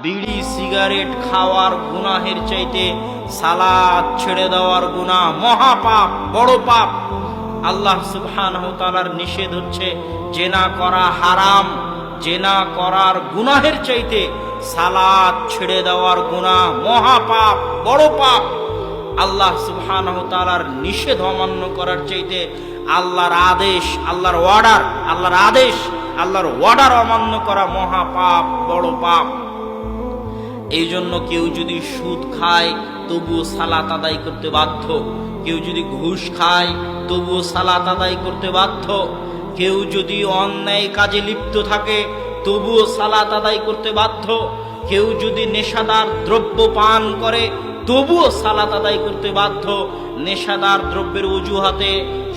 বিড়ি সিগারেট খাওয়ার গুনাহের চাইতে সালাত ছেড়ে দেওয়ার গুনাহ মহাপাপ, বড় পাপ। আল্লাহ সুবহানাহু ওয়া তাআলার নিষেধ হচ্ছে জেনা করা হারাম। জেনা করার গুনাহের চাইতে সালাত ছেড়ে দেওয়ার গুনাহ মহাপাপ, বড় পাপ। আল্লাহ সুবহানাহু ওয়া তাআলার নিষেধ অমান্য করার চাইতে আল্লাহর আদেশ, আল্লাহর অর্ডার অমান্য করা মহাপাপ, বড় পাপ। এই জন্য কেউ যদি সুদ খায় তবুও সালাত আদায় করতে বাধ্য, কেউ যদি ঘুষ খায় তবুও সালাত আদায় করতে বাধ্য, কেউ যদি অন্যায় কাজে লিপ্ত থাকে তবুও সালাত আদায় করতে বাধ্য, কেউ যদি নেশাদার দ্রব্য পান করে তবুও সালাত আদায় করতে বাধ্য। নেশাদার দ্রব্যের অজুহাতে,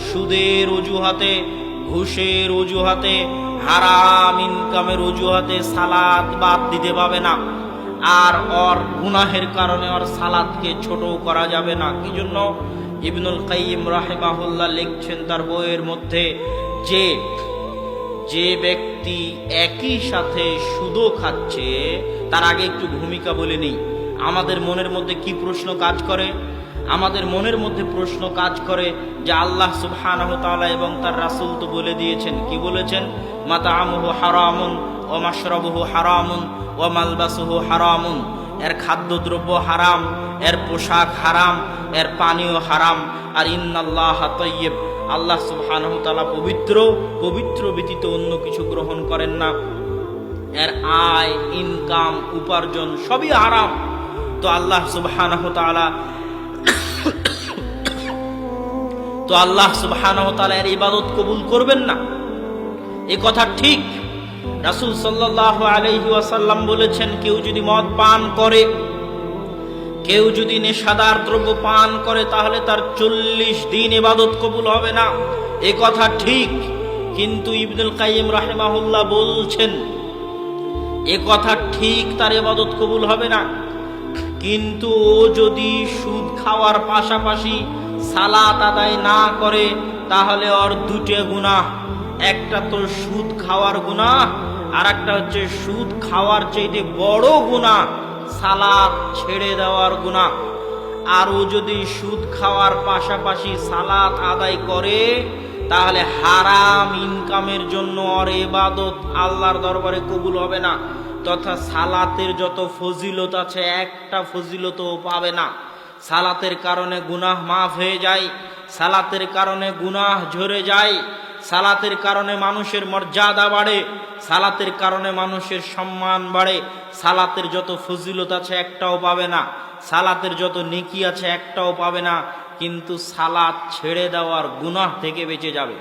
সুদের অজুহাতে, ঘুষের অজুহাতে, হারাম ইনকামের অজুহাতে সালাত বাদ দিতে পাবে না। আর ওর গুনাহের কারণে ওর সালাতকে ছোট করা যাবে না। কি জন্য? ইবনুল কাইয়িম রাহিমাহুল্লাহ লিখছেন তার বইয়ের মধ্যে যে ব্যক্তি একই সাথে সুদও খাচ্ছে, তার আগে একটু ভূমিকা বলে নেই। আমাদের মনের মধ্যে কি প্রশ্ন কাজ করে? আমাদের মনের মধ্যে প্রশ্ন কাজ করে যে আল্লাহ সুবহানাহু ওয়া তাআলা এবং তার রাসূল তো বলে দিয়েছেন, কি বলেছেন? মাতাআমুহু হারামুন ওয়া মাশরাবুহু হারামুন ওয়া মালবাসুহু হারামুন। এর খাদ্যদ্রব্য হারাম, এর পোশাক হারাম, এর পানীয় হারাম। আর ইন্নাল্লাহা তাইয়্যিব, আল্লাহ সুবহানাহু ওয়া তাআলা পবিত্র, পবিত্র ব্যতীত অন্য কিছু গ্রহণ করেন না। এর আয়, ইনকাম, উপার্জন সবই হারাম। তো আল্লাহ সুবহানাহু ওয়া তাআলা এর ইবাদত কবুল করবেন না, এ কথা ঠিক। রাসূল সাল্লাল্লাহু আলাইহি ওয়াসাল্লাম বলেছেন, কেউ যদি মদ পান করে, কেউ যদি নেশাদার দ্রব্য পান করে, তাহলে তার 40 দিন ইবাদত কবুল হবে না, এ কথা ঠিক। কিন্তু ইবনুল কাইয়িম রাহিমাহুল্লাহ বলছেন এ কথা ঠিক, তার ইবাদত কবুল হবে না। কিন্তু ও যদি সুদ খাওয়ার পাশাপাশি সালাত আদায় না করে, তাহলে ওর দুটো গুনাহ, একটা তো সুদ খাওয়ার গুনাহ, আর একটা হচ্ছে সুদ খাওয়ার চাইতে বড় গুনাহ সালাত ছেড়ে দেওয়ার গুনাহ। আর ও যদি সুদ খাওয়ার পাশাপাশি সালাত আদায় করে, তাহলে হারাম ইনকামের জন্য ওর ইবাদত আল্লাহর দরবারে কবুল হবে না, তথা সালাতের যত ফজিলত আছে একটা ফজিলতও পাবে না। সালাতের কারণে গুনাহ মাফ হয়ে যায়, সালাতের কারণে গুনাহ ঝরে যায়, সালাতের কারণে মানুষের মর্যাদা বাড়ে, সালাতের কারণে মানুষের সম্মান বাড়ে। সালাতের যত ফজিলত আছে একটাও পাবে না, সালাতের যত নেকি আছে একটাও পাবে না, কিন্তু সালাত ছেড়ে দেওয়ার গুনাহ থেকে বেঁচে যাবে।